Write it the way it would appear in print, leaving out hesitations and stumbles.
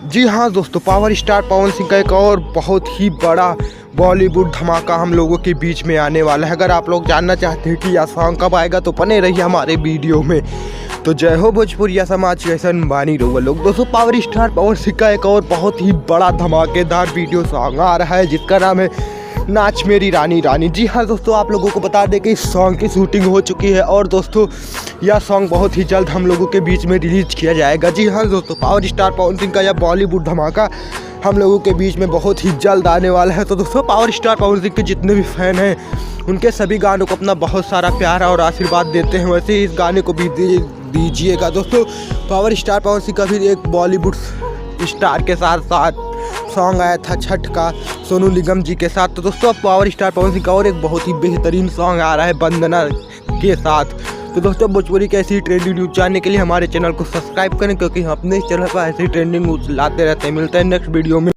जी हाँ दोस्तों, power star Pawan Singh का एक और बहुत ही बड़ा बॉलीवुड धमाका हम लोगों के बीच में आने वाला है। अगर आप लोग जानना चाहते हैं कि यह सॉन्ग कब आएगा तो बने रहिए हमारे वीडियो में। तो जय हो भोजपुरिया समाज कैसन बानी रहो लोग। दोस्तों, पावर स्टार पवन सिंह का एक और बहुत ही बड़ा धमाकेदार वीडियो सॉन्ग आ रहा है जिसका नाम है नाच मेरी रानी रानी। जी हाँ दोस्तों, आप लोगों को बता दें कि इस सॉन्ग की शूटिंग हो चुकी है और दोस्तों यह सॉन्ग बहुत ही जल्द हम लोगों के बीच में रिलीज किया जाएगा। जी हाँ दोस्तों, पावर स्टार पवन सिंह का यह बॉलीवुड धमाका हम लोगों के बीच में बहुत ही जल्द आने वाला है। तो दोस्तों, पावर स्टार पवन सिंह के जितने भी फैन हैं उनके सभी गानों को अपना बहुत सारा प्यार और आशीर्वाद देते हैं, वैसे ही इस गाने को भी दीजिएगा। दोस्तों, पावर स्टार पवन सिंह का भी एक बॉलीवुड स्टार के साथ साथ सॉन्ग आया था छठ का सोनू निगम जी के साथ। तो दोस्तों, अब पावर स्टार पवन सिंह का और एक बहुत ही बेहतरीन सॉन्ग आ रहा है वंदना के साथ। तो दोस्तों, भोजपुरी की ऐसी ट्रेंडिंग न्यूज़ जानने के लिए हमारे चैनल को सब्सक्राइब करें, क्योंकि हम अपने चैनल पर ऐसी ट्रेंडिंग न्यूज़ लाते रहते हैं। मिलते हैं नेक्स्ट वीडियो में।